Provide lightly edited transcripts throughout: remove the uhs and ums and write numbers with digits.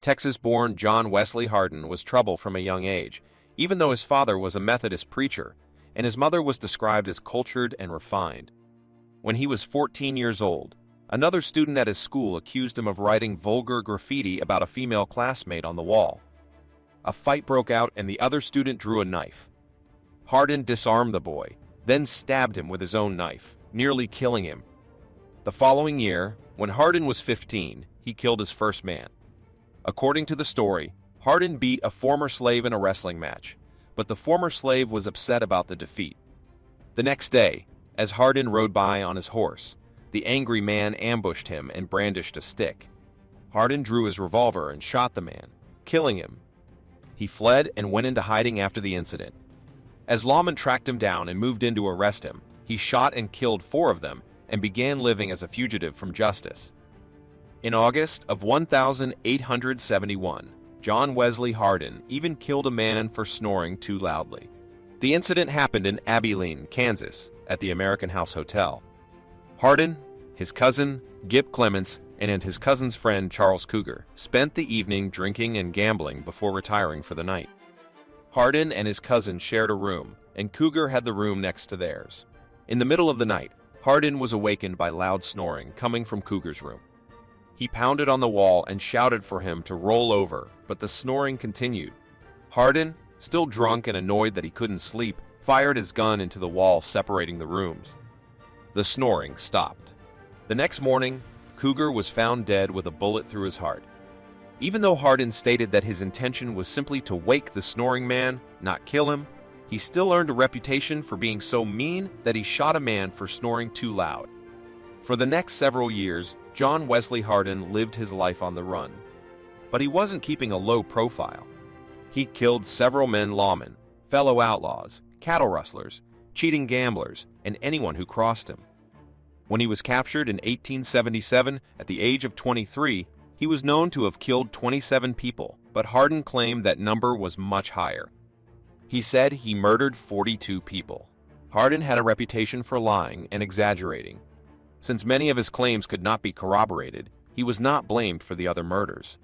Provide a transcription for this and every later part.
Texas-born John Wesley Hardin was trouble from a young age, even though his father was a Methodist preacher, and his mother was described as cultured and refined. When he was 14 years old, another student at his school accused him of writing vulgar graffiti about a female classmate on the wall. A fight broke out and the other student drew a knife. Hardin disarmed the boy, then stabbed him with his own knife, nearly killing him. The following year, when Hardin was 15, he killed his first man. According to the story, Hardin beat a former slave in a wrestling match, but the former slave was upset about the defeat. The next day, as Hardin rode by on his horse, the angry man ambushed him and brandished a stick. Hardin drew his revolver and shot the man, killing him. He fled and went into hiding after the incident. As lawmen tracked him down and moved in to arrest him, he shot and killed 4 of them and began living as a fugitive from justice. In August of 1871, John Wesley Hardin even killed a man for snoring too loudly. The incident happened in Abilene, Kansas, at the American House Hotel. Hardin, his cousin, Gip Clements, and his cousin's friend Charles Cougar spent the evening drinking and gambling before retiring for the night. Hardin and his cousin shared a room, and Cougar had the room next to theirs. In the middle of the night, Hardin was awakened by loud snoring coming from Cougar's room. He pounded on the wall and shouted for him to roll over, but the snoring continued. Hardin, still drunk and annoyed that he couldn't sleep, fired his gun into the wall separating the rooms. The snoring stopped. The next morning, Cougar was found dead with a bullet through his heart. Even though Hardin stated that his intention was simply to wake the snoring man, not kill him, he still earned a reputation for being so mean that he shot a man for snoring too loud. For the next several years, John Wesley Hardin lived his life on the run. But he wasn't keeping a low profile. He killed several men lawmen, fellow outlaws, cattle rustlers, cheating gamblers, and anyone who crossed him. When he was captured in 1877 at the age of 23, he was known to have killed 27 people, but Hardin claimed that number was much higher. He said he murdered 42 people. Hardin had a reputation for lying and exaggerating. Since many of his claims could not be corroborated, he was not blamed for the other murders.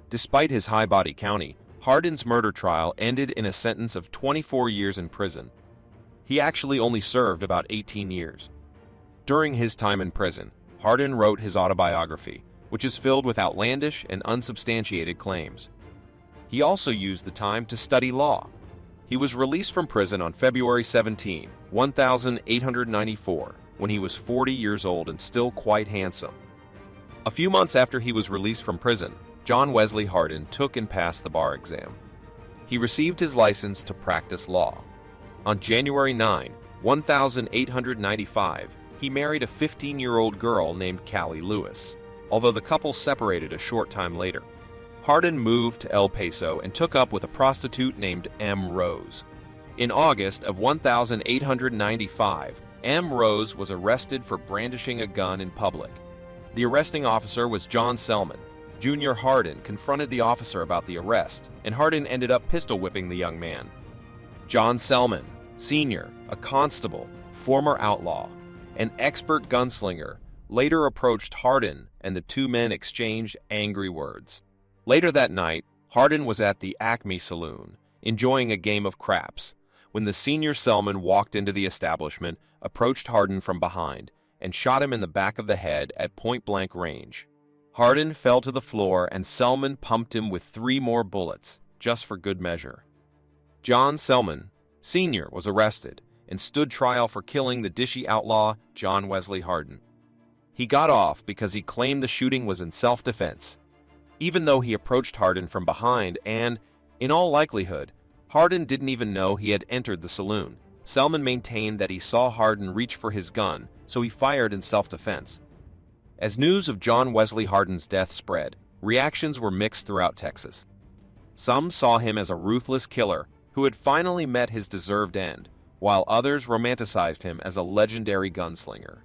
Despite his high body count, Hardin's murder trial ended in a sentence of 24 years in prison. He actually only served about 18 years. During his time in prison, Hardin wrote his autobiography, which is filled with outlandish and unsubstantiated claims. He also used the time to study law. He was released from prison on February 17, 1894, when he was 40 years old and still quite handsome. A few months after he was released from prison, John Wesley Hardin took and passed the bar exam. He received his license to practice law. On January 9, 1895, he married a 15-year-old girl named Callie Lewis, although the couple separated a short time later. Hardin moved to El Paso and took up with a prostitute named M. Rose. In August of 1895, M. Rose was arrested for brandishing a gun in public. The arresting officer was John Selman. Junior Hardin confronted the officer about the arrest, and Hardin ended up pistol whipping the young man. John Selman, Sr., a constable, former outlaw, an expert gunslinger, later approached Hardin, and the two men exchanged angry words. Later that night, Hardin was at the Acme Saloon, enjoying a game of craps, when the senior Selman walked into the establishment, approached Hardin from behind, and shot him in the back of the head at point-blank range. Hardin fell to the floor and Selman pumped him with 3 more bullets, just for good measure. John Selman, Sr. was arrested and stood trial for killing the dishy outlaw John Wesley Hardin. He got off because he claimed the shooting was in self-defense, even though he approached Hardin from behind and, in all likelihood, Hardin didn't even know he had entered the saloon. Selman maintained that he saw Hardin reach for his gun, so he fired in self-defense. As news of John Wesley Hardin's death spread, reactions were mixed throughout Texas. Some saw him as a ruthless killer who had finally met his deserved end, while others romanticized him as a legendary gunslinger.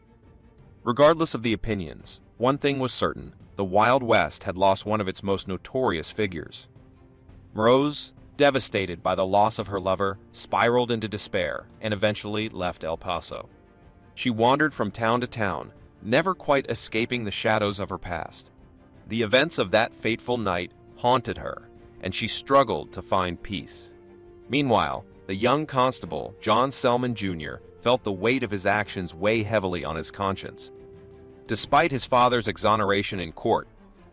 Regardless of the opinions, one thing was certain: the Wild West had lost one of its most notorious figures. Rose, devastated by the loss of her lover, spiraled into despair and eventually left El Paso. She wandered from town to town, never quite escaping the shadows of her past. The events of that fateful night haunted her, and she struggled to find peace. Meanwhile, the young constable, John Selman Jr., felt the weight of his actions weigh heavily on his conscience. Despite his father's exoneration in court,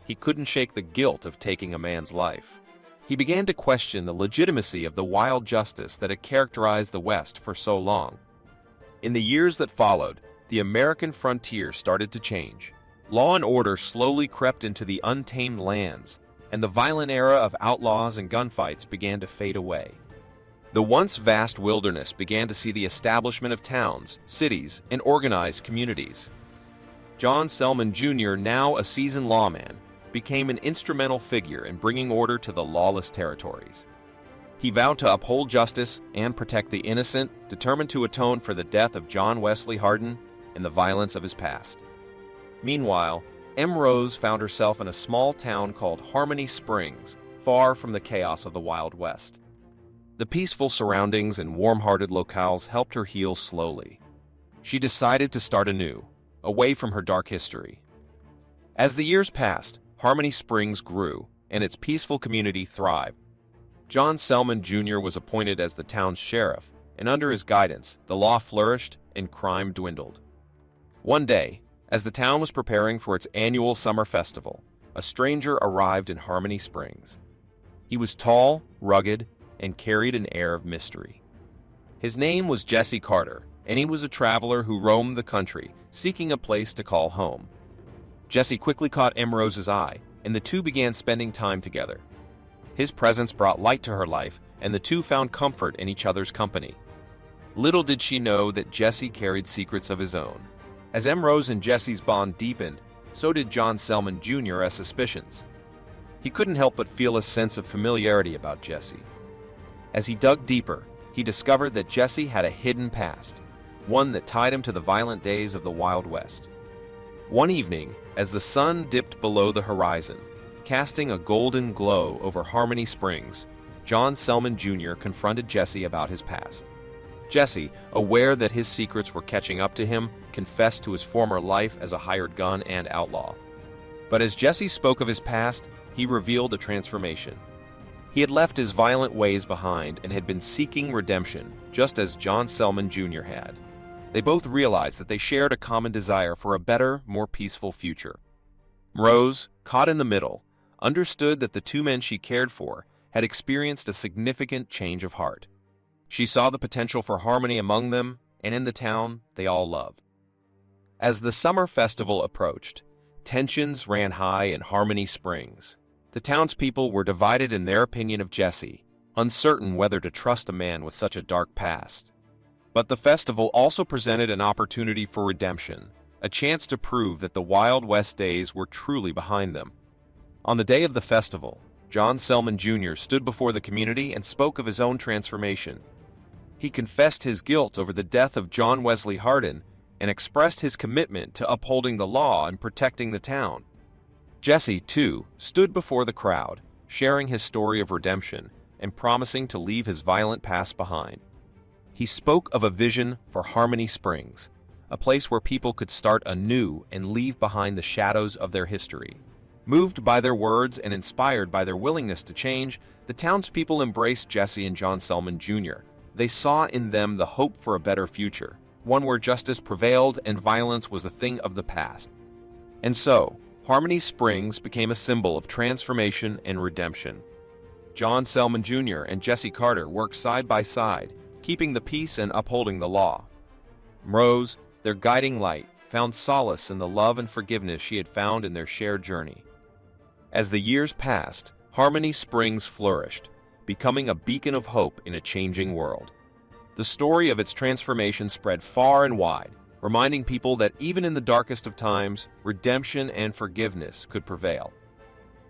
he couldn't shake the guilt of taking a man's life. He began to question the legitimacy of the wild justice that had characterized the West for so long. In the years that followed, the American frontier started to change. Law and order slowly crept into the untamed lands, and the violent era of outlaws and gunfights began to fade away. The once vast wilderness began to see the establishment of towns, cities, and organized communities. John Selman Jr., now a seasoned lawman, became an instrumental figure in bringing order to the lawless territories. He vowed to uphold justice and protect the innocent, determined to atone for the death of John Wesley Hardin and the violence of his past. Meanwhile, M. Rose found herself in a small town called Harmony Springs, far from the chaos of the Wild West. The peaceful surroundings and warm-hearted locales helped her heal slowly. She decided to start anew, away from her dark history. As the years passed, Harmony Springs grew, and its peaceful community thrived. John Selman Jr. was appointed as the town's sheriff, and under his guidance, the law flourished and crime dwindled. One day, as the town was preparing for its annual summer festival, a stranger arrived in Harmony Springs. He was tall, rugged, and carried an air of mystery. His name was Jesse Carter, and he was a traveler who roamed the country, seeking a place to call home. Jesse quickly caught M. Rose's eye, and the two began spending time together. His presence brought light to her life, and the two found comfort in each other's company. Little did she know that Jesse carried secrets of his own. As M. Rose and Jesse's bond deepened, so did John Selman Jr.'s suspicions. He couldn't help but feel a sense of familiarity about Jesse. As he dug deeper, he discovered that Jesse had a hidden past, one that tied him to the violent days of the Wild West. One evening, as the sun dipped below the horizon, casting a golden glow over Harmony Springs, John Selman Jr. confronted Jesse about his past. Jesse, aware that his secrets were catching up to him, confessed to his former life as a hired gun and outlaw. But as Jesse spoke of his past, he revealed a transformation. He had left his violent ways behind and had been seeking redemption, just as John Selman Jr. had. They both realized that they shared a common desire for a better, more peaceful future. Rose, caught in the middle, understood that the two men she cared for had experienced a significant change of heart. She saw the potential for harmony among them and in the town they all loved. As the summer festival approached, tensions ran high in Harmony Springs. The townspeople were divided in their opinion of Jesse, uncertain whether to trust a man with such a dark past. But the festival also presented an opportunity for redemption, a chance to prove that the Wild West days were truly behind them. On the day of the festival, John Selman Jr. stood before the community and spoke of his own transformation. He confessed his guilt over the death of John Wesley Hardin and expressed his commitment to upholding the law and protecting the town. Jesse, too, stood before the crowd, sharing his story of redemption and promising to leave his violent past behind. He spoke of a vision for Harmony Springs, a place where people could start anew and leave behind the shadows of their history. Moved by their words and inspired by their willingness to change, the townspeople embraced Jesse and John Selman Jr. They saw in them the hope for a better future, one where justice prevailed and violence was a thing of the past. And so, Harmony Springs became a symbol of transformation and redemption. John Selman Jr. and Jesse Carter worked side by side, keeping the peace and upholding the law. Rose, their guiding light, found solace in the love and forgiveness she had found in their shared journey. As the years passed, Harmony Springs flourished, becoming a beacon of hope in a changing world. The story of its transformation spread far and wide, reminding people that even in the darkest of times, redemption and forgiveness could prevail.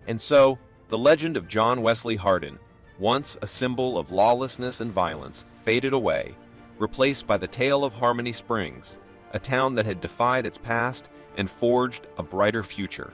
And so, the legend of John Wesley Hardin, once a symbol of lawlessness and violence, faded away, replaced by the tale of Harmony Springs, a town that had defied its past and forged a brighter future.